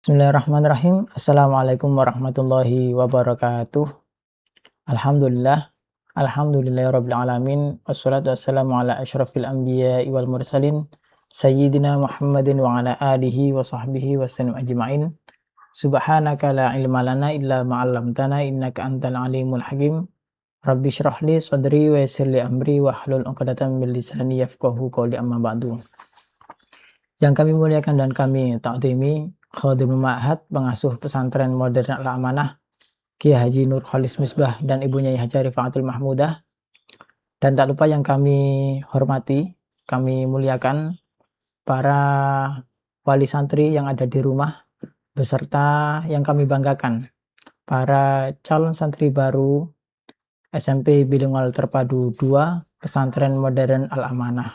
Bismillahirrahmanirrahim. Assalamualaikum warahmatullahi wabarakatuh. Alhamdulillah. Alhamdulillahirabbil alamin. Wassalatu wassalamu ala asyrafil anbiya'i wal mursalin sayyidina Muhammadin wa ala alihi wa sahbihi wasallam ajma'in. Subhanaka la ilma lana illa ma 'allamtana innaka antal alimul hakim. Rabbi shrah li sadri wa yassir li amri wahlul 'uqdatam min lisani yafqahu qawli, amma ba'du. Yang kami muliakan dan kami ta'zimi, Khadimul Ma'had, pengasuh pesantren modern Al-Amanah, Kiai Haji Nur Khalis Misbah dan ibunya Haja Rifaatul Mahmudah. Dan tak lupa yang kami hormati, kami muliakan para wali santri yang ada di rumah, beserta yang kami banggakan, para calon santri baru SMP Bilingual Terpadu 2 Pesantren Modern Al-Amanah.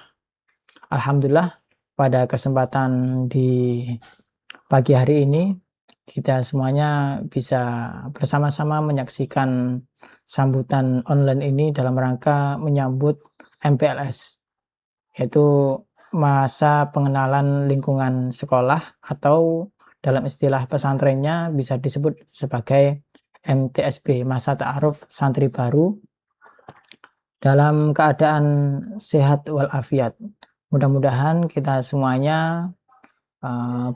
Alhamdulillah, pada kesempatan di pagi hari ini kita semuanya bisa bersama-sama menyaksikan sambutan online ini dalam rangka menyambut MPLS, yaitu masa pengenalan lingkungan sekolah, atau dalam istilah pesantrennya bisa disebut sebagai MTSB, masa ta'aruf santri baru dalam keadaan sehat walafiat. Mudah-mudahan kita semuanya,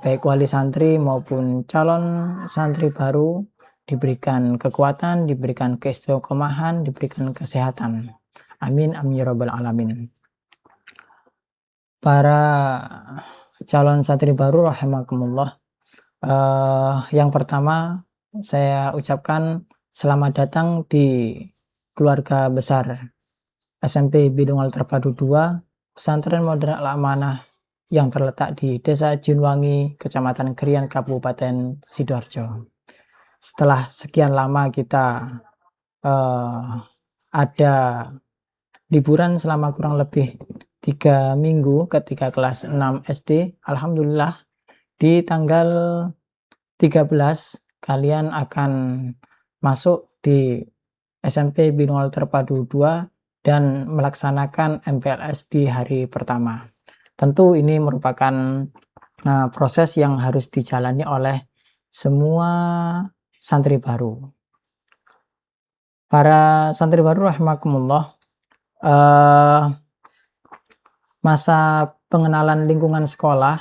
baik wali santri maupun calon santri baru, diberikan kekuatan, diberikan keistiqomahan, diberikan kesehatan. Amin amin ya rabbal alamin. Para calon santri baru rahimakumullah, yang pertama saya ucapkan selamat datang di keluarga besar SMP Bilingual Terpadu 2 Pesantren Modern Al-Amanah yang terletak di Desa Junwangi, Kecamatan Krian, Kabupaten Sidoarjo. Setelah sekian lama kita ada liburan selama kurang lebih 3 minggu ketika kelas 6 SD, alhamdulillah di tanggal 13 kalian akan masuk di SMP Bilingual Terpadu 2 dan melaksanakan MPLS di hari pertama. Tentu ini merupakan proses yang harus dijalani oleh semua santri baru. Para santri baru rahimakumullah, masa pengenalan lingkungan sekolah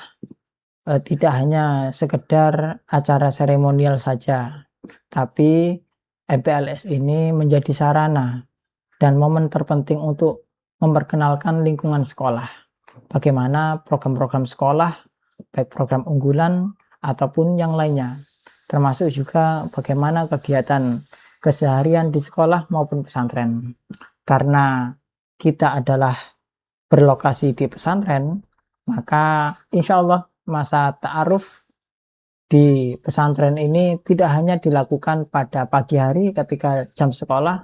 tidak hanya sekedar acara seremonial saja, tapi MPLS ini menjadi sarana dan momen terpenting untuk memperkenalkan lingkungan sekolah. Bagaimana program-program sekolah, baik program unggulan ataupun yang lainnya. Termasuk juga bagaimana kegiatan keseharian di sekolah maupun pesantren. Karena kita adalah berlokasi di pesantren, maka insya Allah masa ta'aruf di pesantren ini tidak hanya dilakukan pada pagi hari ketika jam sekolah,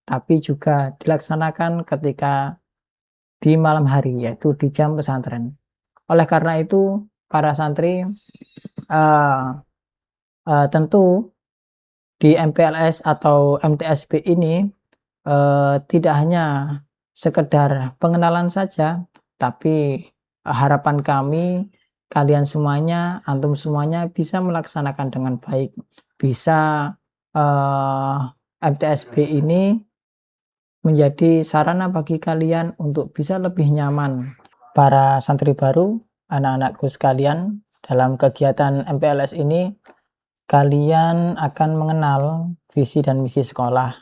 tapi juga dilaksanakan ketika di malam hari, yaitu di jam pesantren. Oleh karena itu, para santri tentu di MPLS atau MTSB ini tidak hanya sekedar pengenalan saja, tapi harapan kami kalian semuanya, antum semuanya bisa melaksanakan dengan baik, bisa MTSB ini menjadi sarana bagi kalian untuk bisa lebih nyaman. Para santri baru, anak-anakku sekalian, dalam kegiatan MPLS ini kalian akan mengenal visi dan misi sekolah,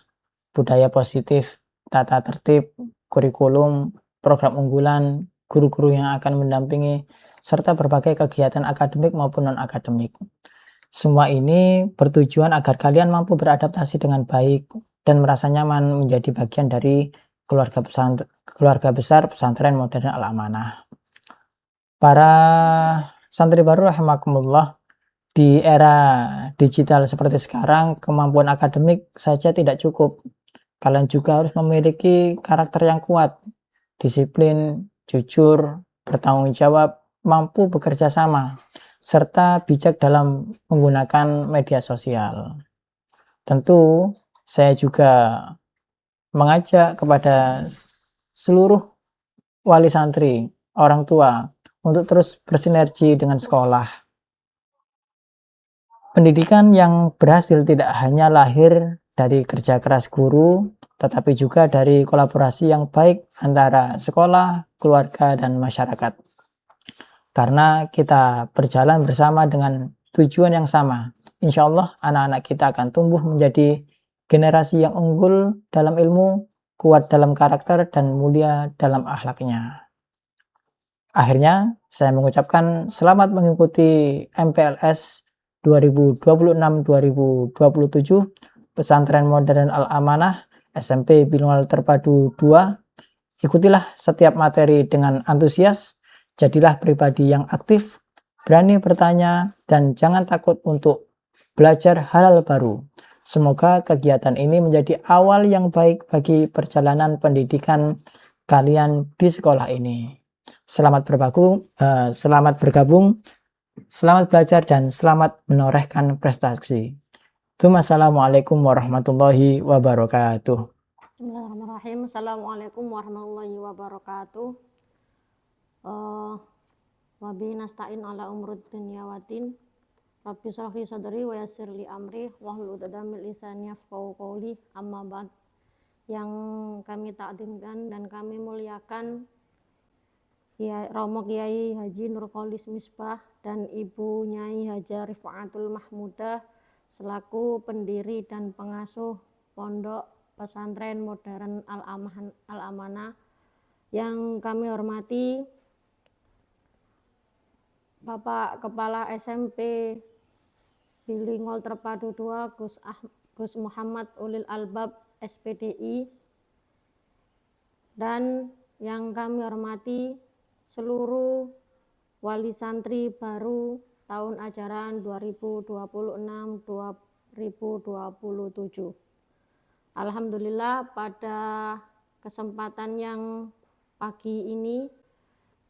budaya positif, tata tertib, kurikulum, program unggulan, guru-guru yang akan mendampingi, serta berbagai kegiatan akademik maupun non-akademik. Semua ini bertujuan agar kalian mampu beradaptasi dengan baik dan merasa nyaman menjadi bagian dari keluarga besar Pesantren Modern Al-Amanah. Para santri baru rahimakumullah, di era digital seperti sekarang, kemampuan akademik saja tidak cukup. Kalian juga harus memiliki karakter yang kuat, disiplin, jujur, bertanggung jawab, mampu bekerja sama, serta bijak dalam menggunakan media sosial. Tentu saya juga mengajak kepada seluruh wali santri, orang tua, untuk terus bersinergi dengan sekolah. Pendidikan yang berhasil tidak hanya lahir dari kerja keras guru, tetapi juga dari kolaborasi yang baik antara sekolah, keluarga, dan masyarakat. Karena kita berjalan bersama dengan tujuan yang sama, insya Allah anak-anak kita akan tumbuh menjadi generasi yang unggul dalam ilmu, kuat dalam karakter, dan mulia dalam akhlaknya. Akhirnya, saya mengucapkan selamat mengikuti MPLS 2026-2027 Pesantren Modern Al-Amanah SMP Bilingual Terpadu 2. Ikutilah setiap materi dengan antusias, jadilah pribadi yang aktif, berani bertanya, dan jangan takut untuk belajar hal-hal baru. Semoga kegiatan ini menjadi awal yang baik bagi perjalanan pendidikan kalian di sekolah ini. Selamat bergabung, selamat belajar, dan selamat menorehkan prestasi. Wassalamualaikum warahmatullahi wabarakatuh. Bismillahirrahmanirrahim. Assalamualaikum warahmatullahi wabarakatuh. Wabi nasta'in ala umrud dunya watin. Rabbi shrah li sadri wa yassir li amri wahlul 'uqdatam min lisani yafqahu qawli. Amma ba'd. Yang kami takdimkan dan kami muliakan Romo Kiai Haji Nurkholis Misbah dan Ibu Nyai Haja Rifaatul Mahmudah selaku pendiri dan pengasuh Pondok Pesantren Modern Al-Amanah. Yang kami hormati Bapak Kepala SMP Bilingual Terpadu 2 Gus Muhammad Ulil Albab SPDI, dan yang kami hormati seluruh wali santri baru tahun ajaran 2026-2027. Alhamdulillah, pada kesempatan yang pagi ini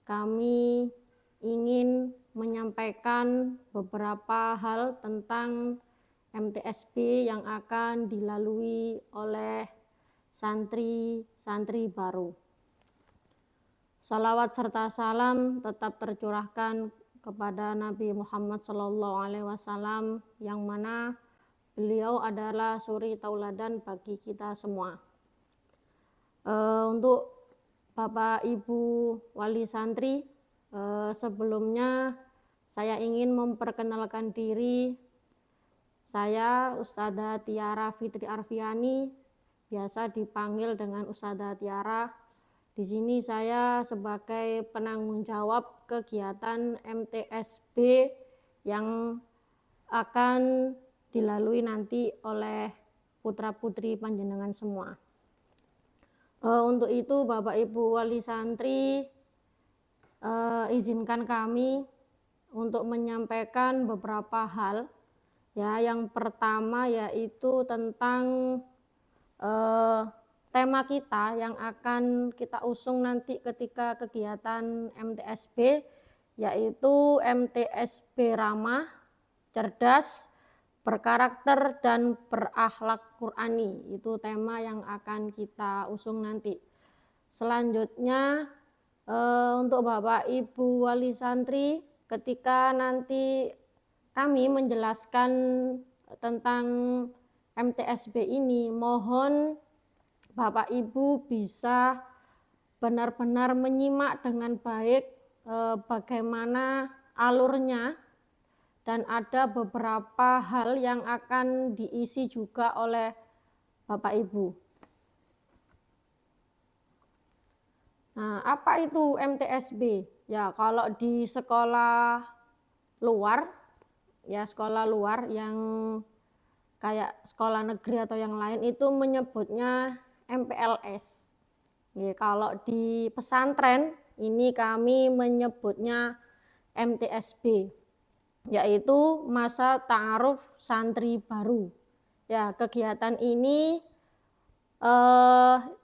kami ingin menyampaikan beberapa hal tentang MTSB yang akan dilalui oleh santri-santri baru. Salawat serta salam tetap tercurahkan kepada Nabi Muhammad SAW, yang mana beliau adalah suri tauladan bagi kita semua. Untuk Bapak Ibu wali santri, sebelumnya saya ingin memperkenalkan diri. Saya Ustadzah Tiara Fitri Arfiani, biasa dipanggil dengan Ustadzah Tiara. Di sini saya sebagai penanggung jawab kegiatan MTSB yang akan dilalui nanti oleh putra-putri panjenengan semua. Untuk itu Bapak Ibu wali santri, izinkan kami untuk menyampaikan beberapa hal. Ya, yang pertama yaitu tentang tema kita yang akan kita usung nanti ketika kegiatan MTSB, yaitu MTSB ramah, cerdas, berkarakter, dan berakhlak Qur'ani. Itu tema yang akan kita usung nanti. Selanjutnya untuk Bapak Ibu wali santri, ketika nanti kami menjelaskan tentang MTSB ini, mohon Bapak Ibu bisa benar-benar menyimak dengan baik bagaimana alurnya, dan ada beberapa hal yang akan diisi juga oleh Bapak Ibu. Nah, apa itu MTSB? Ya, kalau di sekolah luar, ya sekolah luar yang kayak sekolah negeri atau yang lain itu menyebutnya MPLS. Ya, kalau di pesantren ini kami menyebutnya MTSB, yaitu masa ta'aruf santri baru. Ya, kegiatan ini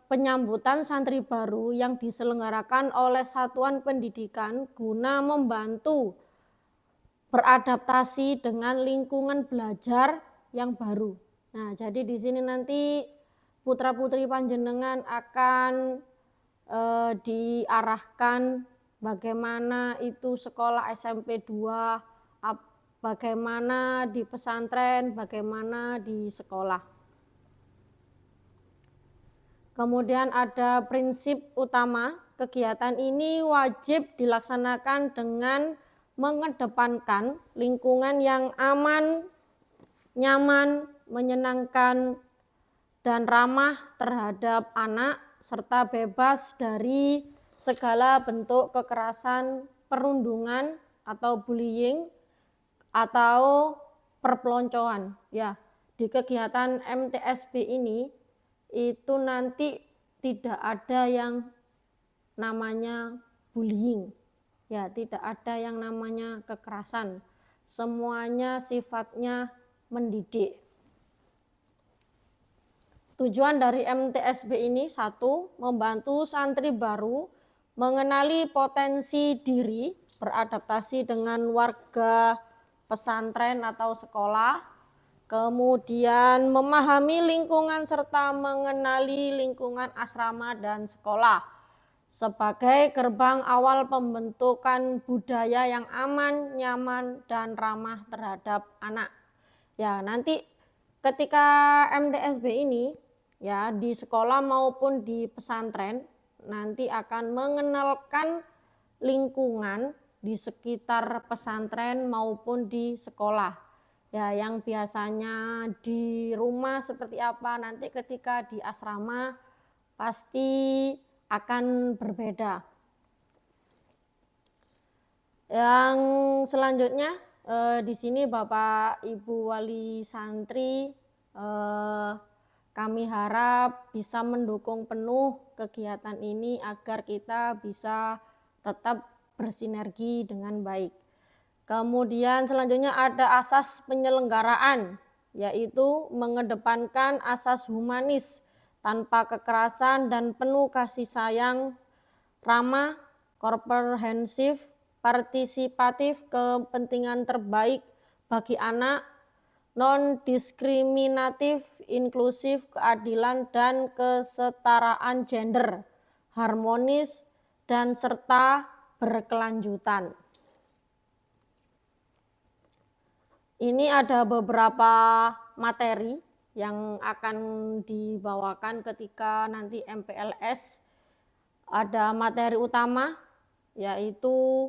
penyambutan santri baru yang diselenggarakan oleh satuan pendidikan guna membantu beradaptasi dengan lingkungan belajar yang baru. Nah, jadi di sini nanti putra-putri panjenengan akan diarahkan bagaimana itu sekolah SMP 2, bagaimana di pesantren, bagaimana di sekolah. Kemudian ada prinsip utama, kegiatan ini wajib dilaksanakan dengan mengedepankan lingkungan yang aman, nyaman, menyenangkan, dan ramah terhadap anak, serta bebas dari segala bentuk kekerasan, perundungan, atau bullying, atau perpeloncoan. Ya, di kegiatan MTSB ini, itu nanti tidak ada yang namanya bullying. Ya, tidak ada yang namanya kekerasan. Semuanya sifatnya mendidik. Tujuan dari MTSB ini, satu, membantu santri baru mengenali potensi diri, beradaptasi dengan warga pesantren atau sekolah, kemudian memahami lingkungan serta mengenali lingkungan asrama dan sekolah sebagai gerbang awal pembentukan budaya yang aman, nyaman, dan ramah terhadap anak. Ya, nanti ketika MTSB ini, ya, di sekolah maupun di pesantren, nanti akan mengenalkan lingkungan di sekitar pesantren maupun di sekolah. Ya, yang biasanya di rumah seperti apa, nanti ketika di asrama pasti akan berbeda. Yang selanjutnya, di sini Bapak Ibu Wali Santri, kami harap bisa mendukung penuh kegiatan ini agar kita bisa tetap bersinergi dengan baik. Kemudian selanjutnya ada asas penyelenggaraan, yaitu mengedepankan asas humanis tanpa kekerasan dan penuh kasih sayang, ramah, komprehensif, partisipatif, kepentingan terbaik bagi anak, non-diskriminatif, inklusif, keadilan, dan kesetaraan gender, harmonis, dan serta berkelanjutan. Ini ada beberapa materi yang akan dibawakan ketika nanti MPLS. Ada materi utama, yaitu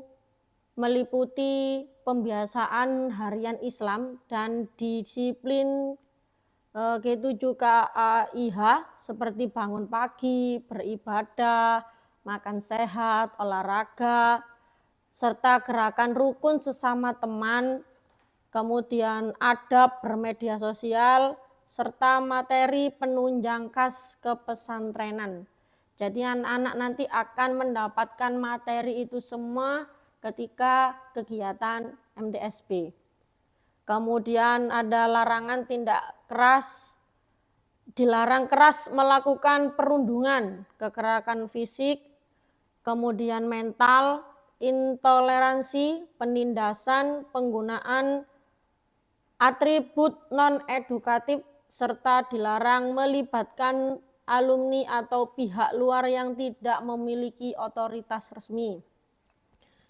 meliputi pembiasaan harian Islam dan disiplin G7KAIH seperti bangun pagi, beribadah, makan sehat, olahraga, serta gerakan rukun sesama teman, kemudian adab bermedia sosial, serta materi penunjang khas kepesantrenan. Jadi anak-anak nanti akan mendapatkan materi itu semua ketika kegiatan MTSB. Kemudian ada larangan tindak keras, dilarang keras melakukan perundungan, kekerasan fisik, kemudian mental, intoleransi, penindasan, penggunaan atribut non-edukatif, serta dilarang melibatkan alumni atau pihak luar yang tidak memiliki otoritas resmi.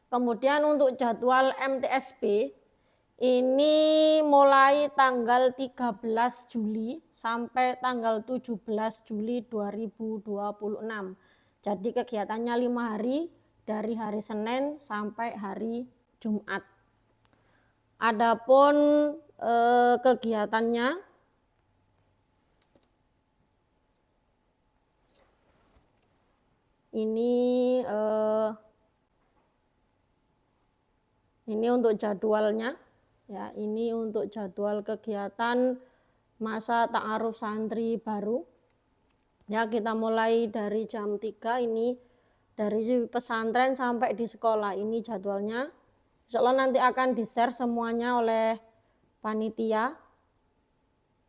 Kemudian untuk jadwal MTSB, ini mulai tanggal 13 Juli sampai tanggal 17 Juli 2026. Jadi kegiatannya 5 hari, dari hari Senin sampai hari Jumat. Adapun kegiatannya, ini untuk jadwalnya, ya, ini untuk jadwal kegiatan masa ta'aruf santri baru. Ya, kita mulai dari jam 3 ini, dari pesantren sampai di sekolah, ini jadwalnya. Insya Allah nanti akan di-share semuanya oleh panitia.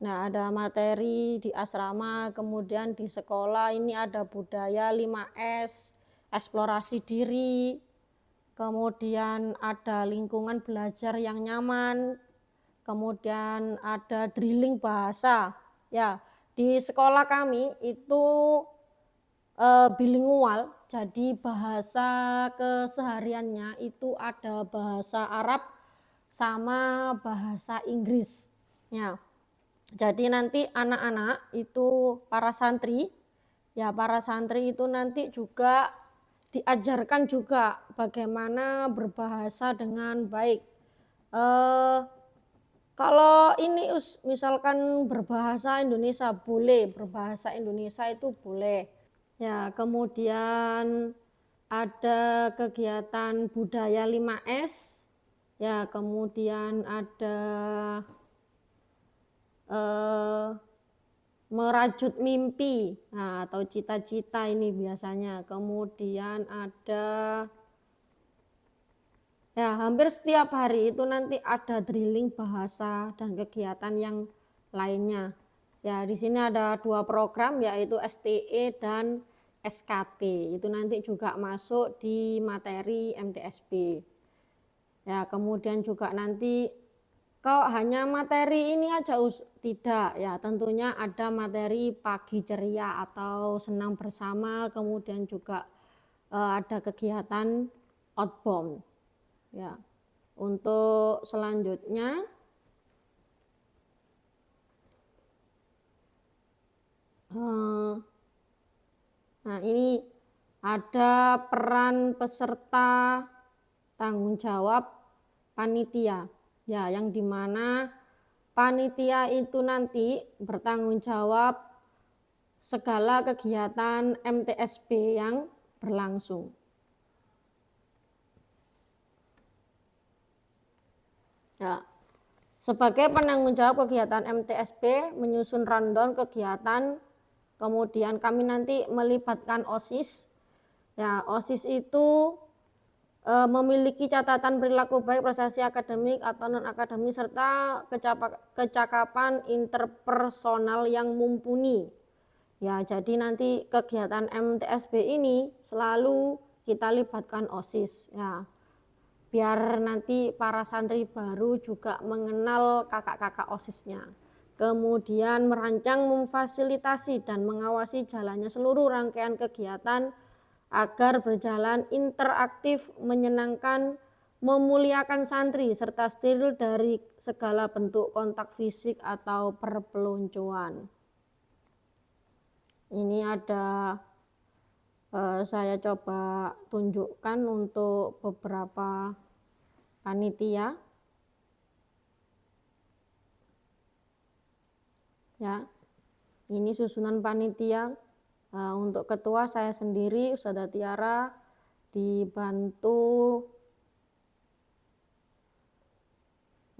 Nah, ada materi di asrama, kemudian di sekolah ini ada budaya 5S, eksplorasi diri, kemudian ada lingkungan belajar yang nyaman, kemudian ada drilling bahasa. Ya, di sekolah kami itu bilingual, jadi bahasa kesehariannya itu ada bahasa Arab, sama bahasa Inggris. Ya. Jadi nanti anak-anak itu para santri itu nanti juga diajarkan juga bagaimana berbahasa dengan baik. Kalau ini misalkan berbahasa Indonesia boleh, berbahasa Indonesia itu boleh. Ya, kemudian ada kegiatan budaya 5S. Ya, kemudian ada merajut mimpi, nah, atau cita-cita ini biasanya. Kemudian ada ya hampir setiap hari itu nanti ada drilling bahasa dan kegiatan yang lainnya. Ya, di sini ada 2 program yaitu STE dan SKT. Itu nanti juga masuk di materi MTSB. Ya, kemudian juga nanti kalau hanya materi ini aja tidak, ya tentunya ada materi pagi ceria atau senam bersama, kemudian juga ada kegiatan outbound. Ya, untuk selanjutnya, nah ini ada peran peserta tanggung jawab panitia. Ya, yang dimana panitia itu nanti bertanggung jawab segala kegiatan MTSB yang berlangsung. Ya, sebagai penanggung jawab kegiatan MTSB menyusun rundown kegiatan, kemudian kami nanti melibatkan OSIS. Ya, OSIS itu memiliki catatan perilaku baik, prestasi akademik atau non-akademik, serta kecakapan interpersonal yang mumpuni. Ya, jadi nanti kegiatan MTSB ini selalu kita libatkan OSIS. Ya, biar nanti para santri baru juga mengenal kakak-kakak OSISnya. Kemudian merancang, memfasilitasi, dan mengawasi jalannya seluruh rangkaian kegiatan agar berjalan interaktif, menyenangkan, memuliakan santri, serta steril dari segala bentuk kontak fisik atau perpeloncoan. Ini ada saya coba tunjukkan untuk beberapa panitia. Ya, ini susunan panitia. Untuk ketua saya sendiri, Ustadzah Tiara, dibantu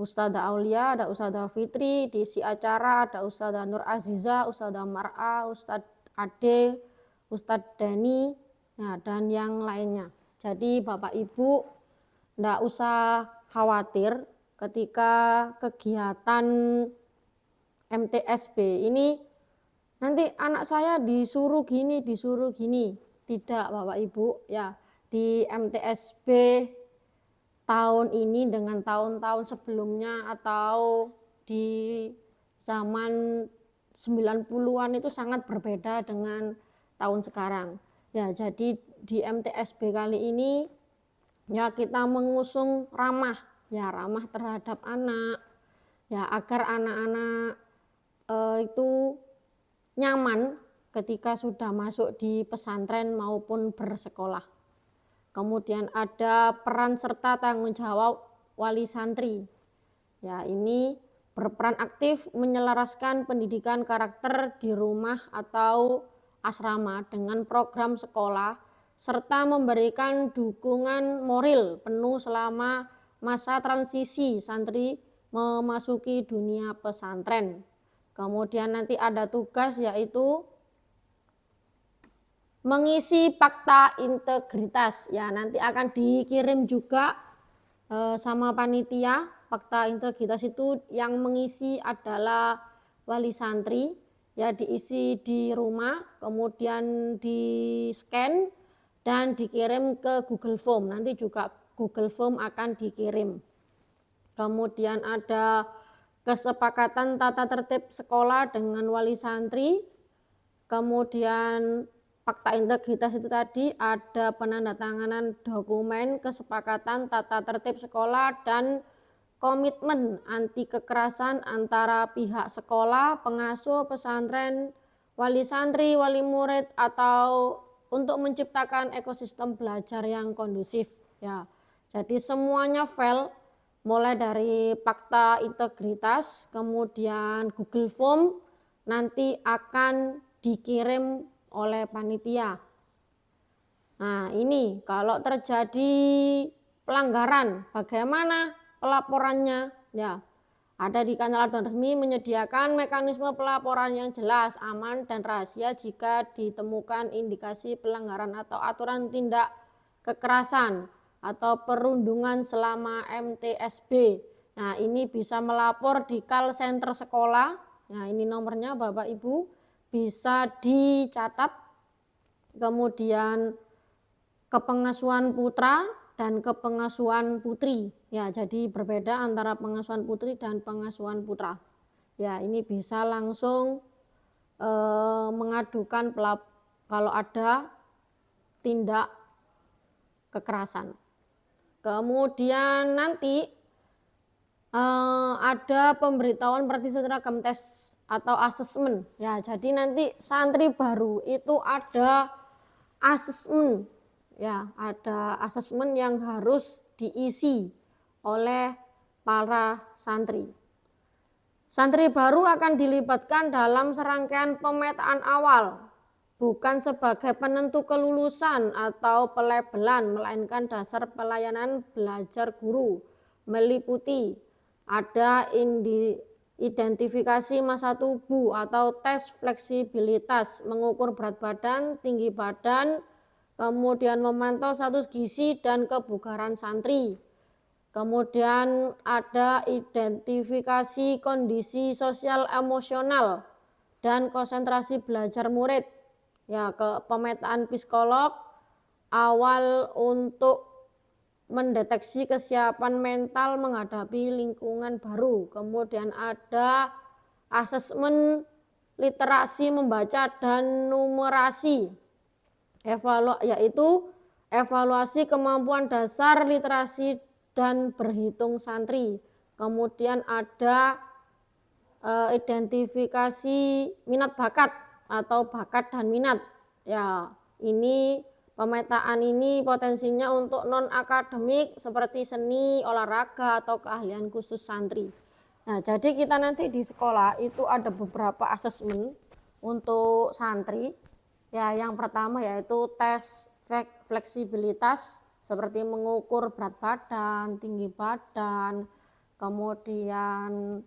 Ustadzah Aulia, ada Ustadzah Fitri, diisi acara ada Ustadzah Nur Aziza, Ustadzah Mar'a, Ustadz Ade, Ustadz Dani, nah, dan yang lainnya. Jadi Bapak Ibu tidak usah khawatir ketika kegiatan MTSB ini nanti anak saya disuruh gini. Tidak Bapak Ibu, ya di MTSB tahun ini dengan tahun-tahun sebelumnya atau di zaman 90-an itu sangat berbeda dengan tahun sekarang. Ya, jadi di MTSB kali ini ya kita mengusung ramah terhadap anak, ya agar anak-anak itu nyaman ketika sudah masuk di pesantren maupun bersekolah. Kemudian ada peran serta tanggung jawab wali santri. Ya, ini berperan aktif menyelaraskan pendidikan karakter di rumah atau asrama dengan program sekolah, serta memberikan dukungan moral penuh selama masa transisi santri memasuki dunia pesantren. Kemudian nanti ada tugas yaitu mengisi fakta integritas. Ya, nanti akan dikirim juga sama panitia. Fakta integritas itu yang mengisi adalah wali santri. Ya, diisi di rumah, kemudian di scan dan dikirim ke Google Form. Nanti juga Google Form akan dikirim. Kemudian ada kesepakatan tata tertib sekolah dengan wali santri. Kemudian fakta integritas itu tadi ada penandatanganan dokumen kesepakatan tata tertib sekolah dan komitmen anti kekerasan antara pihak sekolah, pengasuh, pesantren, wali santri, wali murid, atau untuk menciptakan ekosistem belajar yang kondusif. Ya, jadi semuanya fail, mulai dari fakta integritas, kemudian Google Form, nanti akan dikirim oleh panitia. Nah, ini kalau terjadi pelanggaran, bagaimana pelaporannya? Ya, ada di kanal aduan resmi menyediakan mekanisme pelaporan yang jelas, aman, dan rahasia jika ditemukan indikasi pelanggaran atau aturan tindak kekerasan atau perundungan selama MTSB. Nah, ini bisa melapor di call center sekolah. Nah, ini nomornya Bapak Ibu bisa dicatat. Kemudian kepengasuhan putra dan kepengasuhan putri. Ya, jadi berbeda antara pengasuhan putri dan pengasuhan putra. Ya, ini bisa langsung mengadukan kalau ada tindak kekerasan. Kemudian nanti ada pemberitahuan seragam tes atau asesmen. Ya, jadi nanti santri baru itu ada asesmen. Ya, ada asesmen yang harus diisi oleh para santri. Santri baru akan dilibatkan dalam serangkaian pemetaan awal, bukan sebagai penentu kelulusan atau pelabelan, melainkan dasar pelayanan belajar guru, meliputi ada identifikasi massa tubuh atau tes fleksibilitas, mengukur berat badan, tinggi badan, kemudian memantau status gizi dan kebugaran santri. Kemudian ada identifikasi kondisi sosial emosional dan konsentrasi belajar murid. Ya, ke pemetaan psikolog awal untuk mendeteksi kesiapan mental menghadapi lingkungan baru. Kemudian ada asesmen literasi membaca dan numerasi. Yaitu evaluasi kemampuan dasar literasi dan berhitung santri. Kemudian ada identifikasi minat bakat atau bakat dan minat. Ya, ini pemetaan ini potensinya untuk non akademik seperti seni, olahraga atau keahlian khusus santri. Nah, jadi kita nanti di sekolah itu ada beberapa asesmen untuk santri. Ya, yang pertama yaitu tes fleksibilitas seperti mengukur berat badan, tinggi badan, kemudian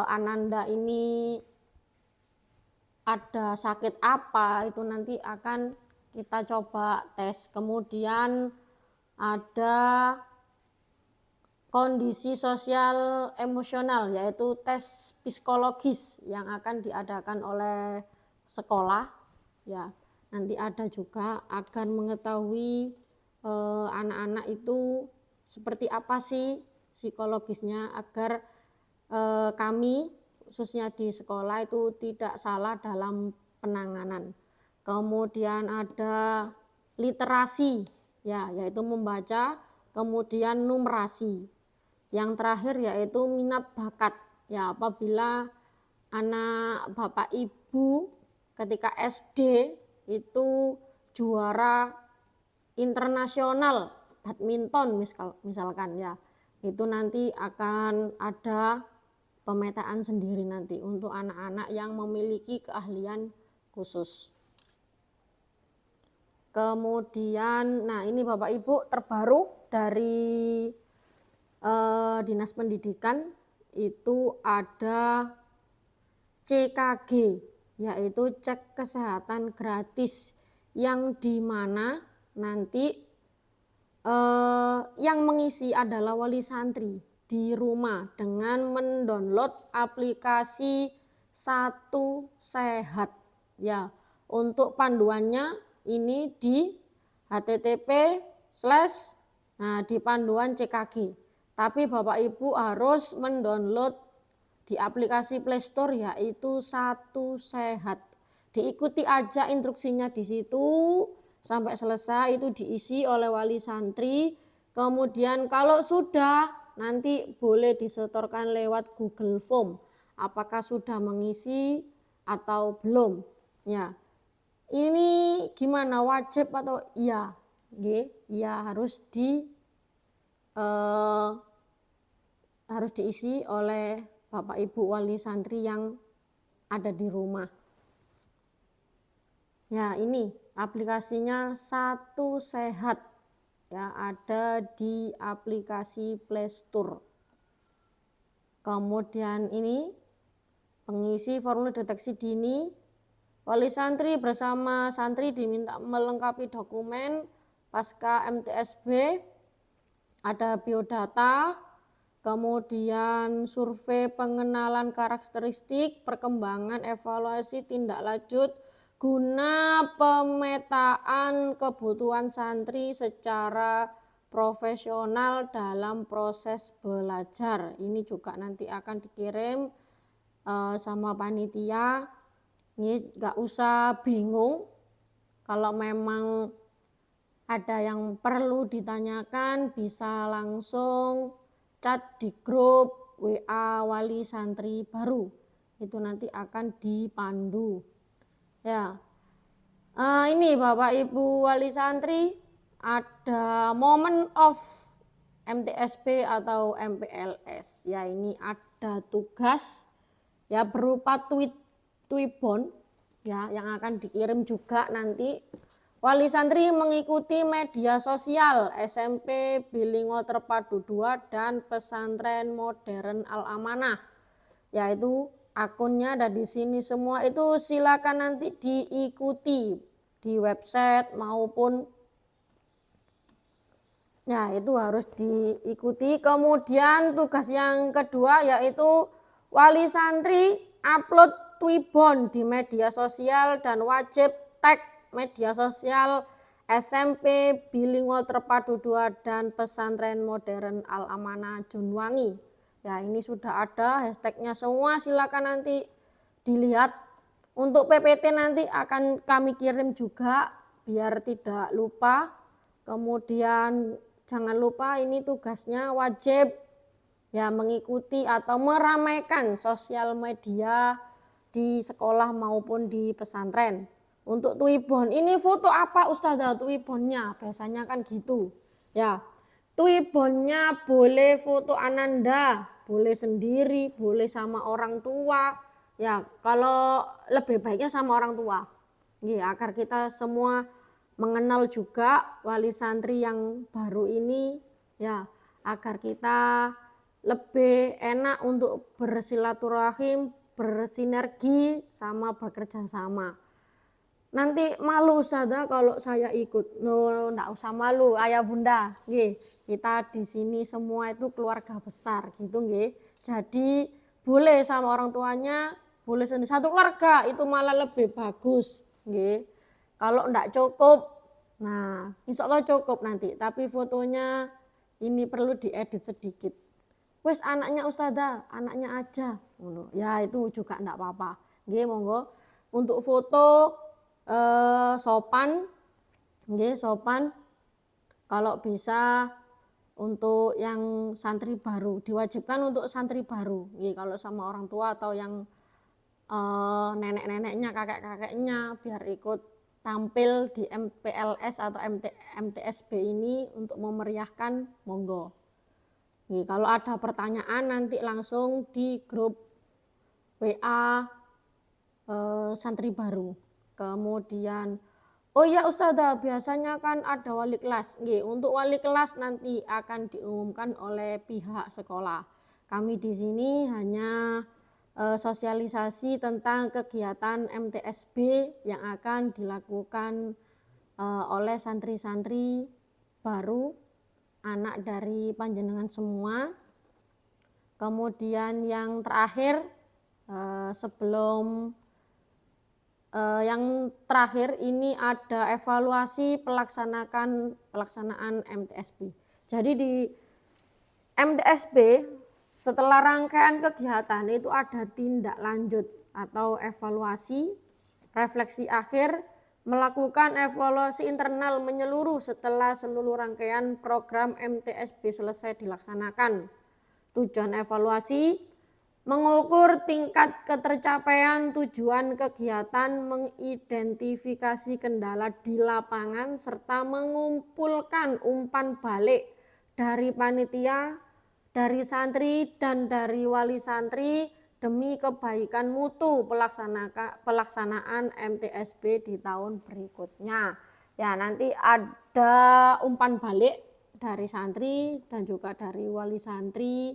Ananda ini ada sakit apa, itu nanti akan kita coba tes. Kemudian ada kondisi sosial emosional yaitu tes psikologis yang akan diadakan oleh sekolah. Ya, nanti ada juga agar mengetahui anak-anak itu seperti apa sih psikologisnya agar kami khususnya di sekolah itu tidak salah dalam penanganan. Kemudian ada literasi, ya, yaitu membaca, kemudian numerasi. Yang terakhir yaitu minat bakat. Ya, apabila anak Bapak Ibu ketika SD itu juara internasional badminton misalkan ya, itu nanti akan ada pemetaan sendiri nanti untuk anak-anak yang memiliki keahlian khusus. Kemudian, nah ini Bapak Ibu terbaru dari Dinas Pendidikan itu ada CKG, yaitu cek kesehatan gratis, yang dimana nanti yang mengisi adalah wali santri di rumah dengan mendownload aplikasi Satu Sehat. Ya, untuk panduannya ini di http/ di panduan CKG. Tapi Bapak Ibu harus mendownload di aplikasi Play Store yaitu Satu Sehat. Diikuti aja instruksinya di situ sampai selesai, itu diisi oleh wali santri. Kemudian kalau sudah nanti boleh disetorkan lewat Google Form. Apakah sudah mengisi atau belum? Ya. Ini gimana, wajib atau iya? Ya harus diisi oleh Bapak Ibu wali santri yang ada di rumah. Ya, ini aplikasinya Satu Sehat. Ya, ada di aplikasi Play Store. Kemudian ini pengisi formulir deteksi dini. Wali santri bersama santri diminta melengkapi dokumen pasca MTSB, ada biodata, kemudian survei pengenalan karakteristik, perkembangan, evaluasi, tindak lanjut, guna pemetaan kebutuhan santri secara profesional dalam proses belajar. Ini juga nanti akan dikirim sama panitia. Ini nggak usah bingung, kalau memang ada yang perlu ditanyakan bisa langsung chat di grup WA wali santri baru, itu nanti akan dipandu. Ya, ini Bapak Ibu wali santri, ada moment of MTSB atau MPLS. Ya, ini ada tugas ya berupa Twibbon ya yang akan dikirim juga nanti. Wali santri mengikuti media sosial SMP Bilingual Terpadu 2 dan Pesantren Modern Al Amanah. Yaitu akunnya ada di sini semua, itu silakan nanti diikuti di website maupun ya itu harus diikuti. Kemudian tugas yang kedua yaitu wali santri upload Twibbon di media sosial dan wajib tag media sosial SMP Bilingual Terpadu 2 dan Pesantren Modern Al Amanah Junwangi. Ya, ini sudah ada hashtagnya semua, silakan nanti dilihat. Untuk PPT nanti akan kami kirim juga biar tidak lupa. Kemudian jangan lupa ini tugasnya wajib ya mengikuti atau meramaikan sosial media di sekolah maupun di pesantren. Untuk Twibbon, ini foto apa Ustazah Twibbonnya? Biasanya kan gitu. Ya, Twibbonnya boleh foto Ananda, boleh sendiri, boleh sama orang tua. Ya, kalau lebih baiknya sama orang tua. Ya, agar kita semua mengenal juga wali santri yang baru ini, ya, agar kita lebih enak untuk bersilaturahim, bersinergi, sama bekerja sama. Nanti malu Ustazah kalau saya ikut. No, enggak usah malu ayah bunda. Nggih, kita di sini semua itu keluarga besar gitu nggih. Jadi boleh sama orang tuanya, boleh sendiri satu keluarga, itu malah lebih bagus nggih. Kalau enggak cukup, nah insya Allah cukup nanti, tapi fotonya ini perlu diedit sedikit. Wes anaknya Ustazah, anaknya aja. Ya itu juga enggak apa-apa. Nggih, monggo. Untuk foto sopan, nggih sopan. Kalau bisa untuk yang santri baru, diwajibkan untuk santri baru. Nggih, kalau sama orang tua atau yang nenek-neneknya, kakek-kakeknya biar ikut tampil di MPLS atau MTSB ini untuk memeriahkan, monggo. Nggih, kalau ada pertanyaan nanti langsung di grup WA santri baru. Kemudian, oh ya Ustazah, biasanya kan ada wali kelas. Nggih, untuk wali kelas nanti akan diumumkan oleh pihak sekolah. Kami di sini hanya sosialisasi tentang kegiatan MTSB yang akan dilakukan oleh santri-santri baru, anak dari panjenengan semua. Kemudian yang terakhir, yang terakhir ini ada evaluasi pelaksanaan MTSB. Jadi di MTSB setelah rangkaian kegiatan itu ada tindak lanjut atau evaluasi, refleksi akhir, melakukan evaluasi internal menyeluruh setelah seluruh rangkaian program MTSB selesai dilaksanakan. Tujuan evaluasi mengukur tingkat ketercapaian tujuan kegiatan, mengidentifikasi kendala di lapangan, serta mengumpulkan umpan balik dari panitia, dari santri, dan dari wali santri demi kebaikan mutu pelaksanaan MTSB di tahun berikutnya. Ya, nanti ada umpan balik dari santri dan juga dari wali santri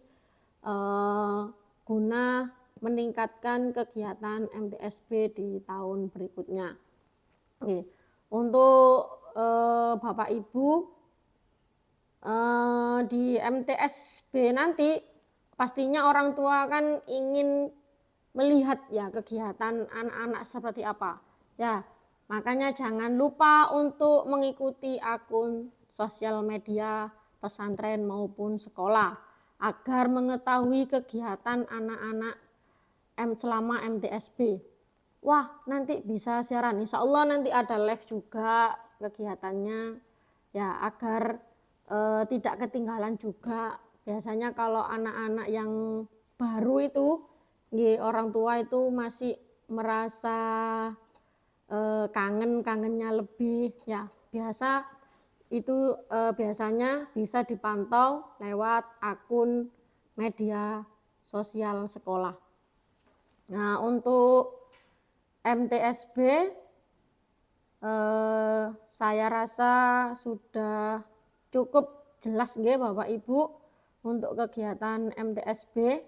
guna meningkatkan kegiatan MTSB di tahun berikutnya. Oke. Untuk Bapak Ibu di MTSB nanti pastinya orang tua kan ingin melihat ya kegiatan anak-anak seperti apa. Ya, makanya jangan lupa untuk mengikuti akun sosial media pesantren maupun sekolah agar mengetahui kegiatan anak-anak selama MTSB. Wah, nanti bisa siaran. Insya Allah nanti ada live juga kegiatannya. Ya, agar tidak ketinggalan juga. Biasanya kalau anak-anak yang baru itu, orang tua itu masih merasa kangennya lebih. Ya, biasanya bisa dipantau lewat akun media sosial sekolah. Nah, untuk MTSB saya rasa sudah cukup jelas nggih Bapak Ibu untuk kegiatan MTSB.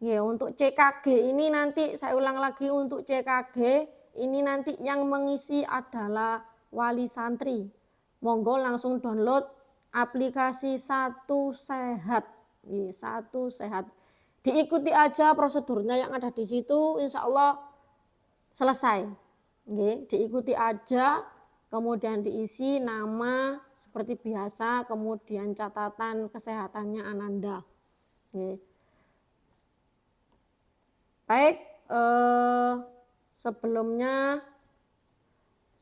Ya, untuk CKG ini nanti saya ulang lagi, untuk CKG ini nanti yang mengisi adalah wali santri. Monggo langsung download aplikasi Satu Sehat. Satu Sehat. Diikuti aja prosedurnya yang ada di situ, insya Allah selesai. Diikuti aja, kemudian diisi nama seperti biasa, kemudian catatan kesehatannya Ananda. Baik, sebelumnya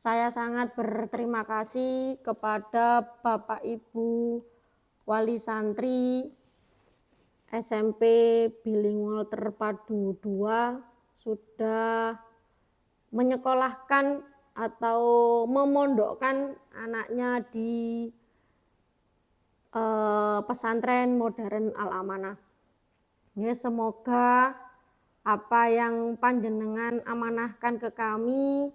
saya sangat berterima kasih kepada Bapak Ibu Wali Santri SMP Bilingual Terpadu 2 sudah menyekolahkan atau memondokkan anaknya di pesantren modern Al-Amanah. Ya, semoga apa yang panjenengan amanahkan ke kami,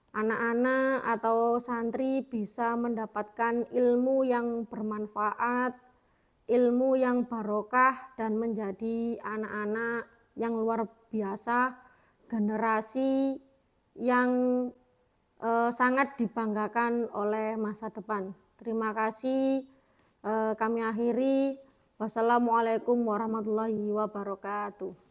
anak-anak atau santri bisa mendapatkan ilmu yang bermanfaat, ilmu yang barokah, dan menjadi anak-anak yang luar biasa, generasi yang sangat dibanggakan oleh masa depan. Terima kasih, kami akhiri. Wassalamualaikum warahmatullahi wabarakatuh.